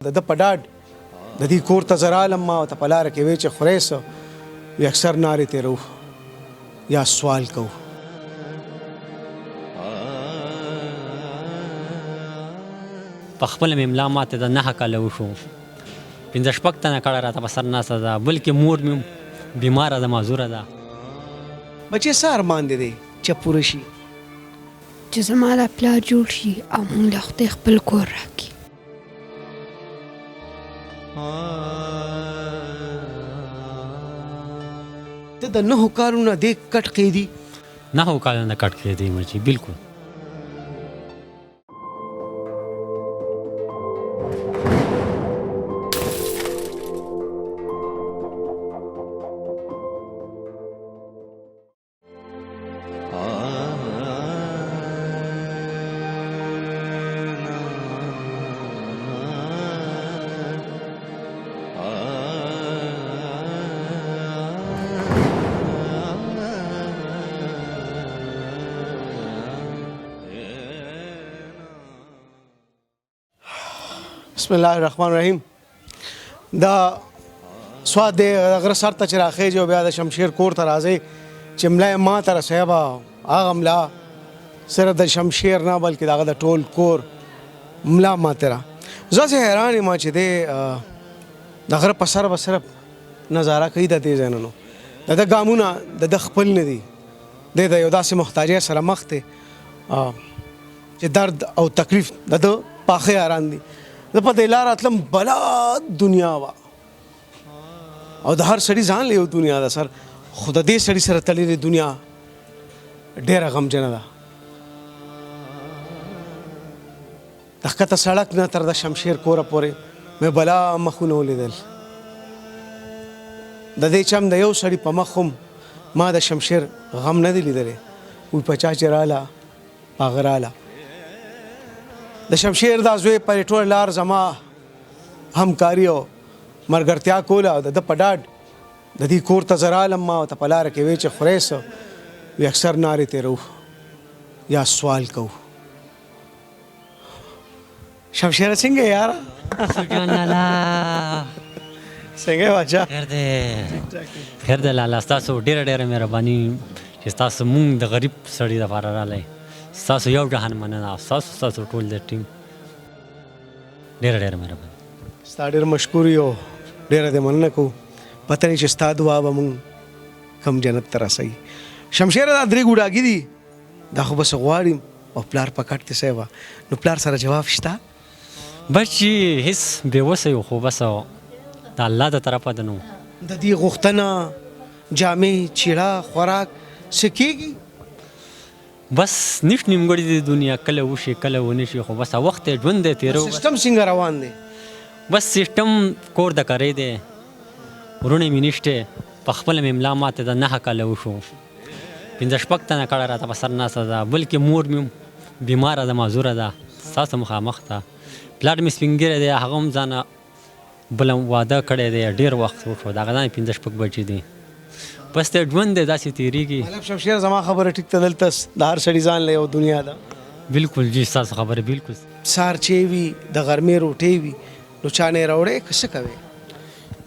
د ده په ډاډ د دې کور ته زه رالم ما ورته په لاره کې وی چې خورې څه وي اکثر نارې تېرو یا سوال کوو په خپله مې املا ماته د 9 کاله وشو 15 تنه کړه راته په سر ناسته ده بلکې مور مې بیماره ده معذوره ده بچې څه ارمان دې دی چې پوره شي چې زما دا پلار جوړ شي او موږ له خدای خپل کور راکړي ته د 9 کالونو دې کټ قیدي 9 کالونه کټ کړی دی مچي بالکل بسم الله الرحمن الرحیم دا سواد دی غره سر ته چې راخېږي او بیا د شمشیر کور ته راځئ چې ملا یې ما ته رسوي به هغه ملا صرف د شمشیر نه بلکې د هغه د ټول کور ملا ماته را زه هسې حیران یم چې دی د غره په سر به صرف نظاره کوي د دې ځایونو د ده ګامونه د ده خپل نه دي دی د یو داسې محتاجۍ سره مخ دی چې درد او تکلیف د ده پاخه یاران دي زه په دې لاره تلم بلا دنیا وه او د هر سړي ځان له یو دنیا ده سر خو د دې سړي سره تړلې دنیا ډېره غمجنه ده د ښکته سړک نه تر د شمشیر کوره پورې مې بلا مخونه ولیدل د دې چم د یو سړي په مخ هم ما د شمشیر غم نه دی لیدلی وی په چا چې راله هغه راله د شمشیر دا زوی پر ټول لار زما همکاري او مرګرتیا کوله او د ده په ډاډ د دې کور ته زه رالم ما ورته په لاره کې وی چې خورې څه وي اکثر نارې تېرو یا سوال کوو شمشیره څنګه یاره سجان لالا څنګه باچا خیر دی لالا ستاسو ډېره ډېره مهرباني چې ستاسو مونږ د غریب سړي دپاره رالی ستاسو یو جهان مننه ستاسو ټول د ټیم ډېره ډېره مهرباني ستا ډېر مشکور یو ډېره دې مننه کوو پته نه چې ستا دعا به مونږ کم جنت ته رسوي شمشیره دا 3 ګوډاګي دي دا خو بس غواړم او پلار په کټ کې سی وه نو پلار سره جواب شته بس چې هېڅ بېوسه یو خو بس د الله د طرفه ده نو د دې غوښتنه جامې چیړه خوراک څه کېږي بس نش نیمګړی د دنیا کله وشي کله ونه شي خو بس وخت یې ژوند دی تېرو سیستم څنګه روان دی بس سیسټم کور د کرې دی ورونه مې نشته په خپله مې املا ماته د 9 کاله وشو 15 تنه کړه راته په سر ناسته ده بلکې مور مې بیماره ده معذوره ده ستاسو مخامخ ده پلار مې سپین ږیری دی هغه هم ځانه بله واده کړی دی ډېر وخت وشو د هغه ځان 15 بچي دي بس ته ژوند دی داسې تېرېږي مطلب شمشیر زما خبره ټیک ته دلته د هر سړي ځان له یو دنیا ده بالکل جی ستاسو خبره بالکل سهار چې وي د غرمې روټۍ وي نو چانې راوړې که څه کوې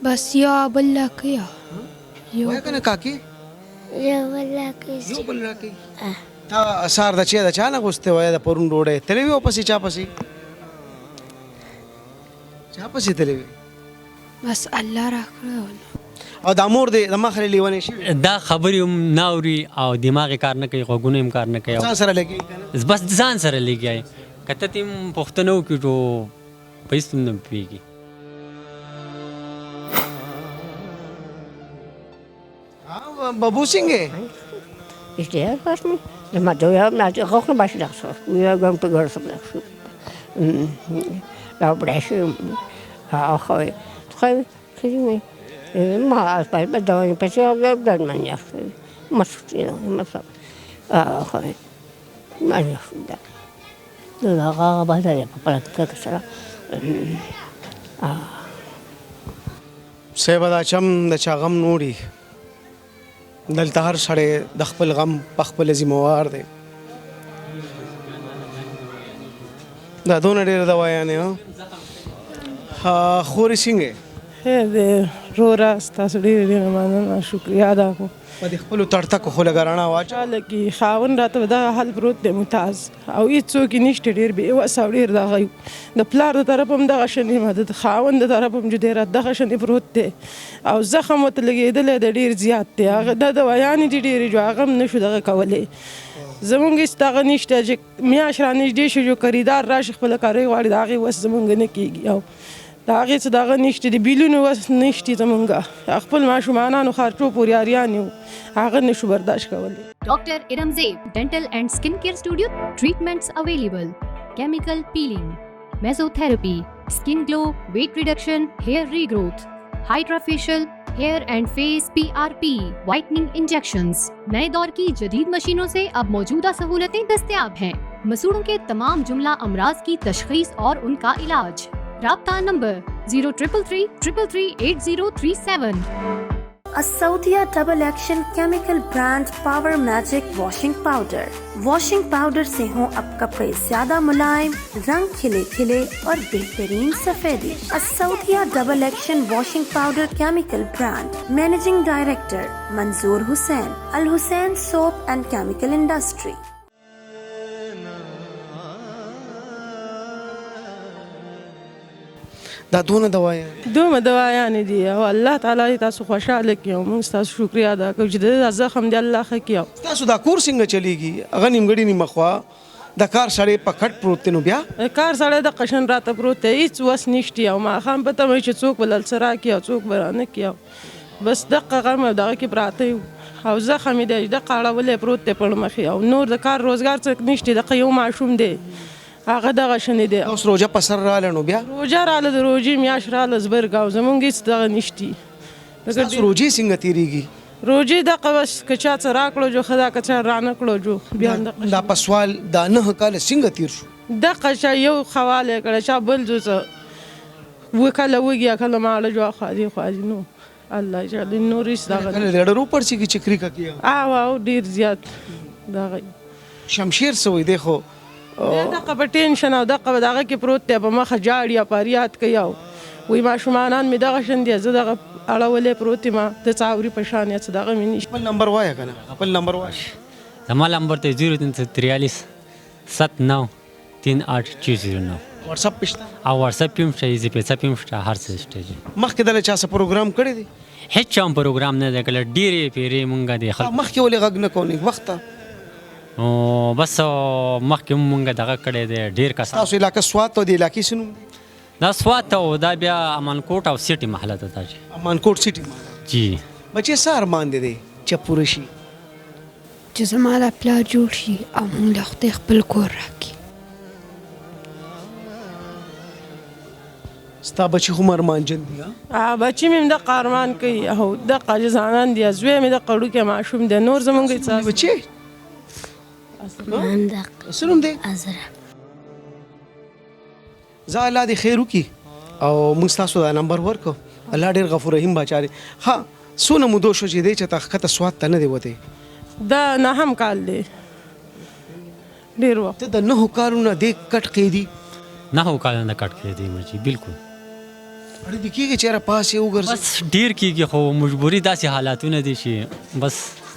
بس یو بل راکړي وایه که نه کاکي یو بل راکړي یو بل راکوي تا سهار د چا نه غوښتې وایه د پرون ډوډۍ تللی وې ورپسې چا پسې چا پسې تللی وې بس الله راکړه او دا مور دی د مخه لیونې شوي دا خبرې هم نه اوري او دماغ یې کار نه کوي غوږونه هم کار نه کوي ځان سره لګي که نه بس ځان سره لګیا یې که ته تیم پوښتنه وکړي نو په هېڅ هم نه پوهېږي بابو څنګه Ist der was nicht? Ich meine, du hast nicht gekocht, was ich dachte. Wir haben gehört, was ich dachte. Da breche ich. Auch heute. Drei, kriegen wir. Mal als bei Bedeutung, bis ich habe dann man ja. Muss ich immer so. Auch heute. Man ja da. Da gar bei der Papa da. صاحب دا چم د چا غم نوړي دلته هر سړی د خپل غم په خپله ذمهوار دی دا دونه ډېره دوا یعنې خورې څنګه یې؟ خیر دی وروره ستاسو ډېره ډېره مننه شکریه ادا کوم په دې خپلو تړتکو خو لږه رڼا واچوه. چاله کې خاوند راته دغه حل پروت دی ممتاز او هېڅوک یې نشته ډېر بې وسه او ډېر دغه یو د پلار د طرف هم دغه شان یم د خاوند د طرف هم چې ډېر دغه شان پروت دی او زخم ورته لګېدلی دی ډېر زیات دی هغه دا دوايانې دي ډېرې جو هغه هم نشو دغه کولی زمونږ هېڅ دغه نشته چې میاشت رانږدې شو جو خریدار راشي خپله کارۍ غواړي د هغې وس زمونږ نه کېږي او د هغې څه دغه نشته د بیلونو وس نشته زمونږ خپل ماشومانانو خرچو پورې اریان یو هغه نشو برداشت کولی. Dr. Iramzeeb Dental and Skin Care Studio. Treatments available: chemical peeling, mesotherapy, skin glow, weight reduction, hair regrowth, hydrofacial, hair and face PRP, whitening injections. नए दौर की जदीद मशीनों से अब मौजूदा सहूलतें दस्तयाब हैं. मसूड़ों के तमाम जुमला अमराज की तशखीस और उनका इलाज. राब्ता नंबर 0333338037. Asaudia Double Action Chemical Brand Power Magic Washing Powder. Washing powder से हों अब कपड़े ज्यादा मुलायम, रंग खिले खिले और बेहतरीन सफेदी. असौदिया double action washing powder chemical brand. Managing director Manzoor Hussain, Al Hussain soap and chemical industry. دا دونه دوايانې دومره دوايانې دي او الله تعالی دې تاسو خوشحاله کړي او موږ ستاسو شکریه ادا کوو چې د زخم دې الله ښه کړي. تاسو دا کور څنګه چلیږي؟ هغه نیمګړې نیمه خوا د کار سړی په کټ پروت دی نو بیا کار سړی د قشن راته پروت دی هېڅ وس نشته او ماښام پته مې چې څوک به للڅه راکړي او څوک به رانه کړي بس دقه غم او دغه کې پراته یو او زخم یې دی دقه اړولی پروت دی پر مخې او نور د کار روزګار څه نشته دقه یو ماشوم دی هغه دغه شنې دی. اوس روژه په سر راغله نو بیا روژه راغله د روژې میاشت راغله زبرګ او زمونږ هېڅ دغه نشتي. ستاسو روژې څنګه تېرېږي؟ روژې دغه بس که چا څه راکړو جو ښه ده که چا رانه کړو جو بیا دا په سوال دا 9 کاله څنګه تېر شو؟ دغه چا یو خواله کړه چا بل جو څه کله وږي کله ماړه جو خوادي خوادي نو الله جل نور هېڅ دغه کله د ډرو پړسي کې چکري کوي او ډېر زیات دغه شمشیر څه وایي دی خو دغه په ټینشن او دغه دغه کې پروت دی په مخه جاړي یا فریاد کوي او وایي ماشومانان مې دغه شان دي زه دغه اړولی پروت یم د څاوري په شان یا څه دغه مې نشته. خپل نمبر وایه که نه خپل نمبر وایه. زما نمبر ته 0343 79 38609 واتساپ پې شته او واتساپ هم شته ایزي پیسه هم شته هر څه شته جي. مخکې دله چا څه پروګرام کړی دی؟ هېڅ چا هم پروګرام نه دی کړی ډېرې پیرې مونږ د خلکو مخکې ولې غږ نه کوو نیک وخته بس مخکې هم مونږ دغه کړی دی ډېر کسان. تاسو علاقه سوات او د علاقې څه نوم دی؟ دا سوات او دا بیا امانکوټ او سیټي محله ده دا جي. امانکوټ سیټي جی بچې څه ارمان دی دی چې پوره شي؟ چې زما دا پلار جوړ شي او موږ له خدای خپل کور راکړي. ستا بچي هم ارمانجن دي؟ بچي مې هم دغه ارمان کوي او دغه عاجزانان دي زوی مې دغه وړوکی ماشوم دی نور زمونږ هېڅ بچې څه نوم دی؟ ازرا. زه الله دې خیر وکړي او موږ ستاسو دا نمبر ورکړو. الله ډېر غفور رحیم باچا دی. ها څونه مودو شو چې دی چې تا ښکته سوات ته نه دی وتی؟ دا 9 کال دی ډېر وخت. ته د 9 کالونو دې کټ قیدي؟ 9 کالونه کټ کړی دی مرجي بالکل. اړې دې کېږي چېرې پاسې وګرځي؟ بس ډېر کېږي خو مجبوري داسې حالاتونه دي چې بس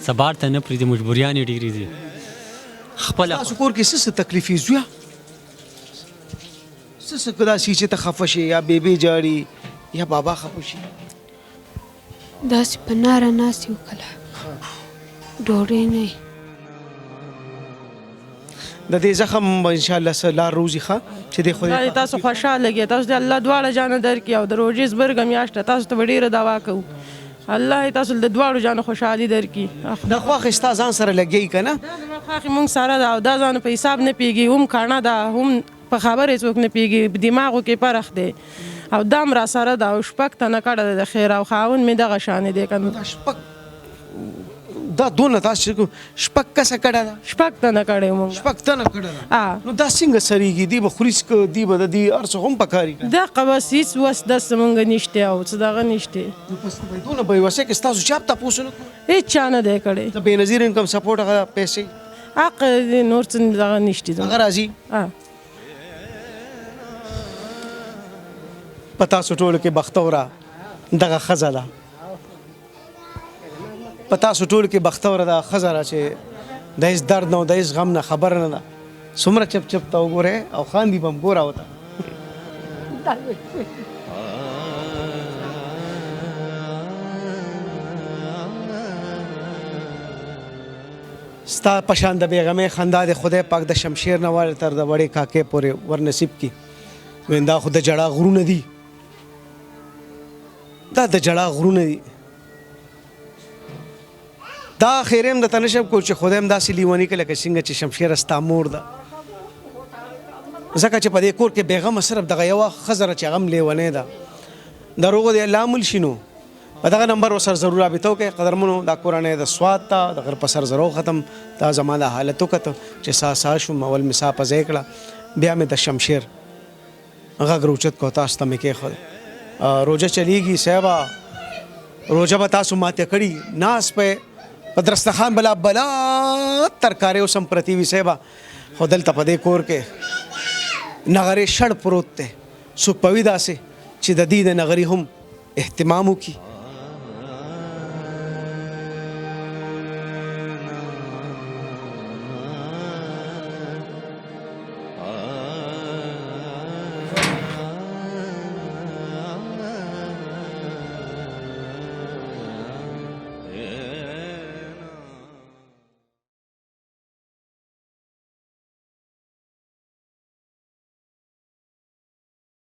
سبار ته نه پرېږدي مجبوریانې ډېرې دي. خپله تاسو کور کې څه تکلیفې زویه څه که داسې چې ته خفه شي یا بیبي جاړي یا بابا خفه شي داسې په ناره ناست یو کله ډوډۍ نه وي. د دې زخم به انشاءالله څه لار روزي ښه چې دی خدای تاسو خوشحاله لګي تاسو د الله دواړه جانه درکړي او د روژې زبرګه میاشته تاسو ته به ډېره دوا کوو الله تاسو د دواړو جانه خوشحالي درکړي. د خواښې ستا ځان سره لګوي که نه؟ دا زما خواښې مونږ سره ده او دا ځان په حساب نه پوهېږي هم کاڼه ده هم په خبرې څوک نه پوهېږي دماغو کې فرق دی او دا هم را سره ده او شپږ تنه کړه ده د خیر او خاوند مې دغه شانې دی که نه دا دونه تاسو شپږ کسه کړه ده؟ شپږ تنه کړی مونږ. شپږ تنه کړه ده؟ نو دا څنګه سریږي؟ دی به خوري دی به د دې هر څه هم پکاري دغه بس هېڅ وس داسې مونږ نشته او څه دغه نشته. دونه به وسه کې ستاسو چا تپوس نه کوي؟ هېڅ چا نه دی کړی. د بېنظیر انکم سپورټ هغه پیسې حق نور څه دغه نشته هغه راځي؟ پتا سټول کې بختوره دغه ښځه ده، پتا سټول کې بختوره ده ښځه ده چې د هیڅ درد نه او د هیڅ غم نه خبر نه ده. څومره چپ چپ ته وګورئ او خاندي به هم ګوره ورته. ستا په شان د بېغمې خندا د خدای پاک د شمشیر نه ور تر د وړې کاکې پورې ورنصیب کړي. وین دا خو د جړا غرونه دي، دا د جړا غرونه دي. دا خیر هم درته نشم کولی چې خدای هم داسې لیوني کړي لکه څنګه چې شمشیره ستا مور ده. ځکه چې په دې کور کې بېغمه صرف دغه یوه ښځه ده چې هغه هم لیونۍ ده. د روغو د الله عمل شي نو په دغه نمبر ورسره ضرور رابطه وکړئ. قدرمنو دا کورنۍ د سواد ته د غر په سر زرو ختم دا زما د حالت وکته چې سا شوم. اول مې سا په ځای کړه، بیا مې د شمشیر غږ روچت کو تاسو ته مې کېښود. روژه چلیږي صاحبه، روژه به تاسو ماته کړي. ناس په دسترخوان بلا ترکارې اوس هم پرتې وي صاحبه، خو دلته په دې کور کې نغرې شړ پروت دی. څوک به وي داسې چې د دې د نغرې هم اهتمام وکړي.